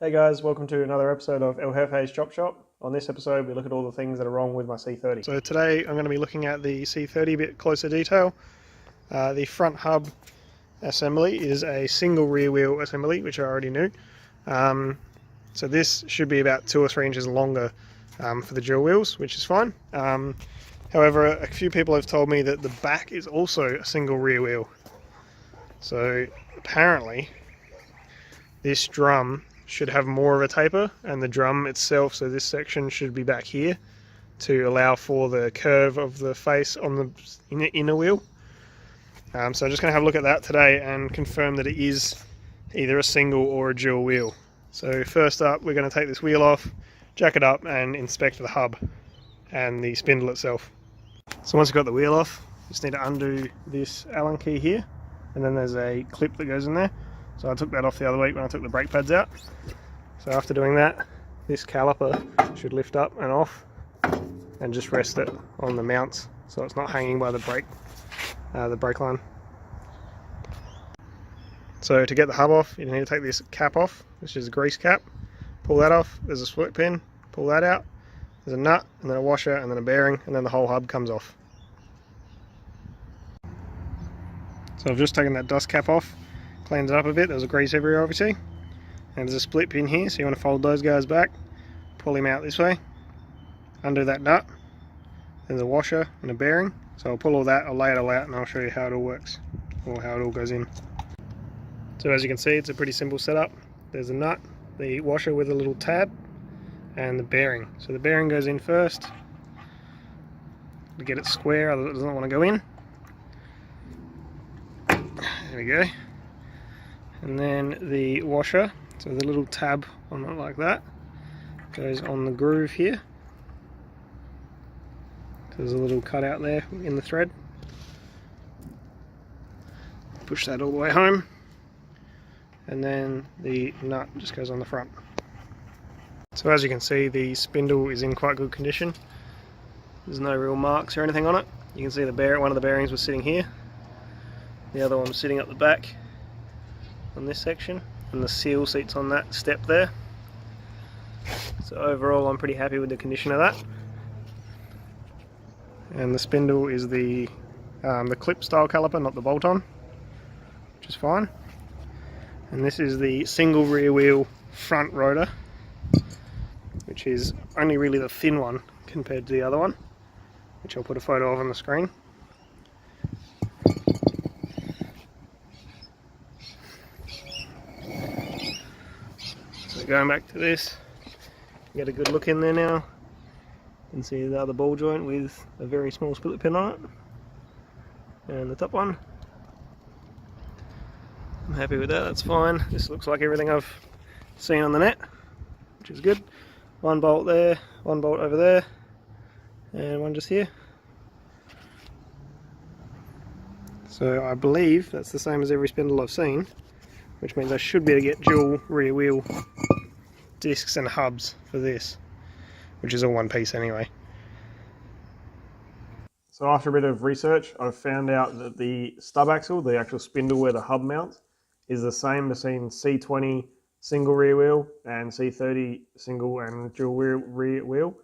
Hey guys, welcome to another episode of El Jefe's Chop Shop. On this episode, we look at all the things that are wrong with my C30. So today I'm going to be looking at the C30 a bit closer detail. The front hub assembly is a single rear wheel assembly, which I already knew. So this should be about 2 or 3 inches longer for the dual wheels, which is fine. However, a few people have told me that the back is also a single rear wheel. So apparently this drum should have more of a taper, and the drum itself, so this section should be back here to allow for the curve of the face on the inner wheel. So I'm just going to have a look at that today and confirm that it is either a single or a dual wheel. So first up, we're going to take this wheel off, jack it up and inspect the hub and the spindle itself. So once you've got the wheel off, you just need to undo this Allen key here, and then there's a clip that goes in there. So I took that off the other week when I took the brake pads out. So after doing that, this caliper should lift up and off and just rest it on the mounts so it's not hanging by the brake line. So to get the hub off, you need to take this cap off, which is a grease cap. Pull that off, there's a split pin, pull that out. There's a nut, and then a washer, and then a bearing, and then the whole hub comes off. So I've just taken that dust cap off, cleaned it up a bit. There's a grease everywhere obviously, and there's a split pin here, so you want to fold those guys back, pull him out this way, undo that nut, there's a washer and a bearing. So I'll pull all that, I'll lay it all out, and I'll show you how it all works, or how it all goes in. So as you can see, it's a pretty simple setup. There's a nut, the washer with a little tab, and the bearing. So the bearing goes in first to get it square, otherwise it doesn't want to go in. There we go. And then the washer, so the little tab on it like that, goes on the groove here. So there's a little cutout there in the thread. Push that all the way home. And then the nut just goes on the front. So as you can see, the spindle is in quite good condition. There's no real marks or anything on it. You can see one of the bearings was sitting here. The other one was sitting up the back on this section, and the seal seats on that step there. So overall I'm pretty happy with the condition of that. And the spindle is the clip style caliper, not the bolt-on, which is fine. And this is the single rear wheel front rotor, which is only really the thin one compared to the other one, which I'll put a photo of on the screen. So going back to this, get a good look in there now. You can see the other ball joint with a very small split pin on it, and the top one. I'm happy with that, that's fine. This looks like everything I've seen on the net, which is good. One bolt there, one bolt over there, and one just here. So I believe that's the same as every spindle I've seen, which means I should be able to get dual rear wheel discs and hubs for this, which is all one piece anyway. So after a bit of research, I've found out that the stub axle, the actual spindle where the hub mounts, is the same between C20 single rear wheel and C30 single and dual rear wheel.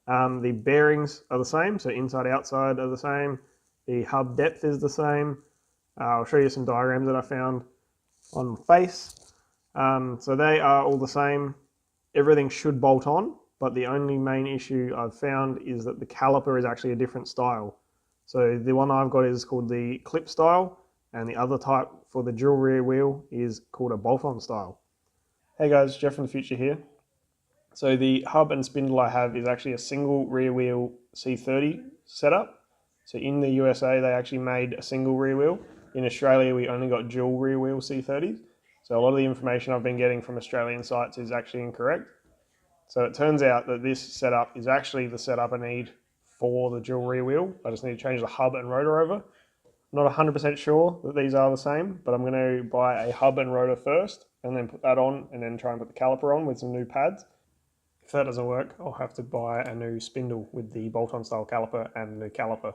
The bearings are the same, so inside outside are the same. The hub depth is the same. I'll show you some diagrams that I found on the face. So they are all the same. Everything should bolt on, but the only main issue I've found is that the caliper is actually a different style. So the one I've got is called the clip style, and the other type for the dual rear wheel is called a bolt-on style. Hey guys, Jeff from the future here. So the hub and spindle I have is actually a single rear wheel C30 setup. So in the USA they actually made a single rear wheel. In Australia we only got dual rear wheel C30s. So a lot of the information I've been getting from Australian sites is actually incorrect. So it turns out that this setup is actually the setup I need for the dual rear wheel. I just need to change the hub and rotor over. I'm not 100% sure that these are the same, but I'm going to buy a hub and rotor first and then put that on and then try and put the caliper on with some new pads. If that doesn't work, I'll have to buy a new spindle with the bolt-on style caliper and the caliper.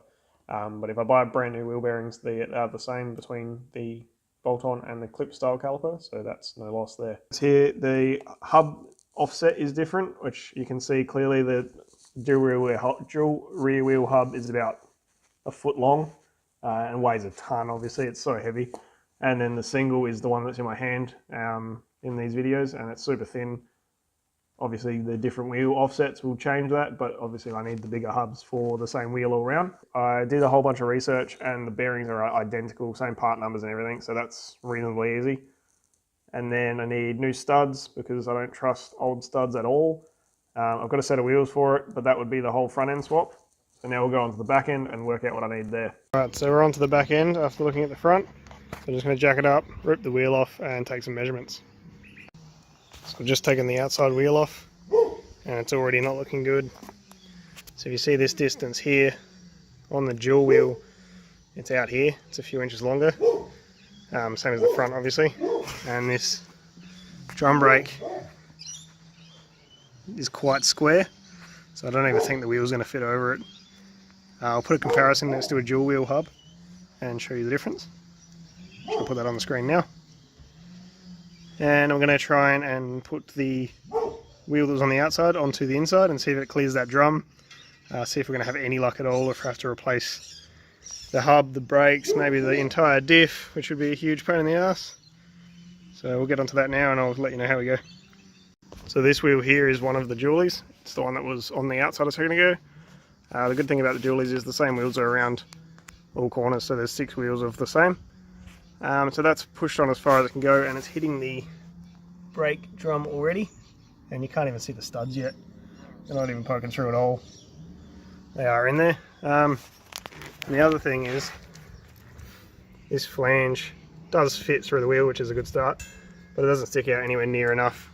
But if I buy brand new wheel bearings, they are the same between the bolt-on and the clip style caliper, so that's no loss there. Here the hub offset is different, which you can see clearly. The dual rear wheel hub is about a foot long and weighs a ton. Obviously, it's so heavy. And then the single is the one that's in my hand in these videos, and it's super thin. Obviously, the different wheel offsets will change that, but obviously I need the bigger hubs for the same wheel all around. I did a whole bunch of research, and the bearings are identical, same part numbers and everything, so that's reasonably easy. And then I need new studs because I don't trust old studs at all. I've got a set of wheels for it, but that would be the whole front end swap. So now we'll go onto the back end and work out what I need there. Alright, so we're onto the back end after looking at the front. So I'm just going to jack it up, rip the wheel off, and take some measurements. So I've just taken the outside wheel off, and it's already not looking good. So if you see this distance here on the dual wheel, it's out here. It's a few inches longer, same as the front obviously. And this drum brake is quite square, so I don't even think the wheel's going to fit over it. I'll put a comparison next to a dual wheel hub and show you the difference. I'll put that on the screen now. And I'm going to try and put the wheel that was on the outside onto the inside and see if it clears that drum. See if we're going to have any luck at all, or if I have to replace the hub, the brakes, maybe the entire diff, which would be a huge pain in the ass. So we'll get onto that now and I'll let you know how we go. So this wheel here is one of the dualies. It's the one that was on the outside a second ago. The good thing about the dualies is the same wheels are around all corners, so there's 6 wheels of the same. So that's pushed on as far as it can go, and it's hitting the brake drum already, and you can't even see the studs yet. They're not even poking through at all. They are in there. And the other thing is this flange does fit through the wheel, which is a good start, but it doesn't stick out anywhere near enough.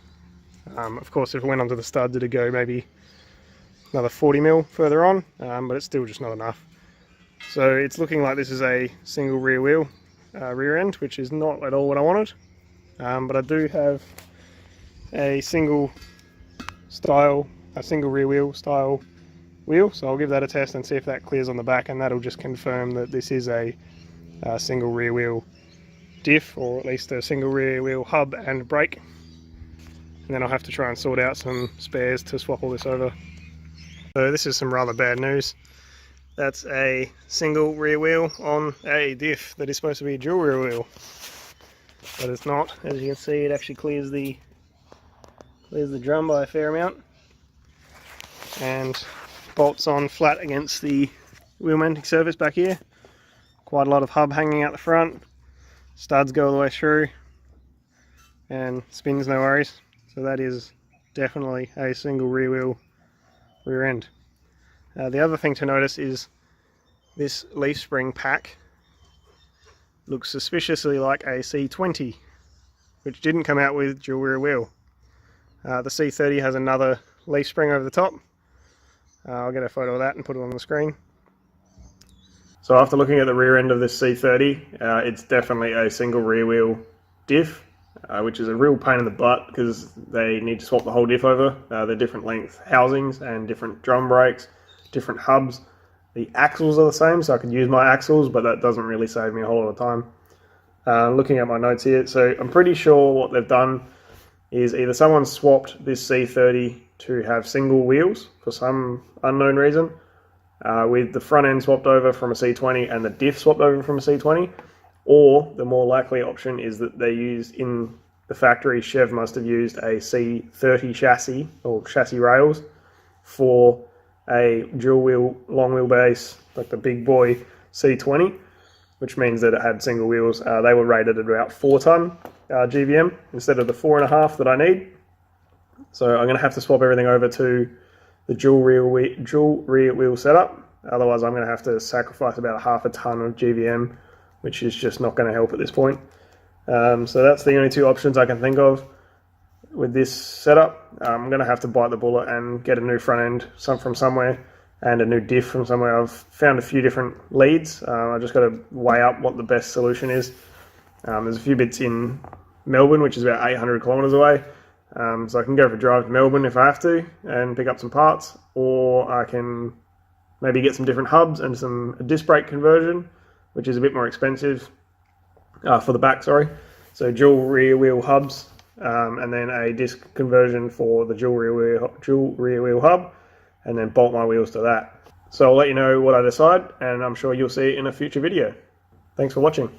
Of course, if it went onto the studs, it'd go maybe another 40mm further on, but it's still just not enough. So it's looking like this is a single rear wheel rear end, which is not at all what I wanted. But I do have a single rear wheel style wheel, so I'll give that a test and see if that clears on the back, and that'll just confirm that this is a single rear wheel diff, or at least a single rear wheel hub and brake. And then I'll have to try and sort out some spares to swap all this over. So this is some rather bad news. That's a single rear wheel on a diff that is supposed to be a dual rear wheel, but it's not. As you can see, it actually clears the drum by a fair amount, and bolts on flat against the wheel mounting surface back here. Quite a lot of hub hanging out the front. Studs go all the way through, and spins no worries. So that is definitely a single rear wheel rear end. The other thing to notice is this leaf spring pack looks suspiciously like a C20, which didn't come out with dual rear wheel. The C30 has another leaf spring over the top. I'll get a photo of that and put it on the screen. So after looking at the rear end of this C30, it's definitely a single rear wheel diff, which is a real pain in the butt because they need to swap the whole diff over. They're different length housings and different drum brakes, different hubs. The axles are the same, so I can use my axles, but that doesn't really save me a whole lot of time. Looking at my notes here, so I'm pretty sure what they've done is either someone swapped this C30 to have single wheels for some unknown reason, with the front end swapped over from a C20 and the diff swapped over from a C20, or the more likely option is that they used in the factory, Chev must have used a C30 chassis or chassis rails for a dual wheel long wheelbase, like the big boy C20, which means that it had single wheels. They were rated at about 4 ton GVM instead of the 4.5 that I need. So I'm going to have to swap everything over to the dual rear wheel setup. Otherwise, I'm going to have to sacrifice about 0.5 ton of GVM, which is just not going to help at this point. So that's the only 2 options I can think of with this setup. I'm going to have to bite the bullet and get a new front end from somewhere and a new diff from somewhere. I've found a few different leads. I just got to weigh up what the best solution is. There's a few bits in Melbourne, which is about 800 kilometers away. So I can go for a drive to Melbourne if I have to and pick up some parts, or I can maybe get some different hubs and a disc brake conversion, which is a bit more expensive. for the back, sorry. So dual rear wheel hubs, and then a disc conversion for the dual rear wheel hub, and then bolt my wheels to that. So I'll let you know what I decide, and I'm sure you'll see it in a future video. Thanks for watching.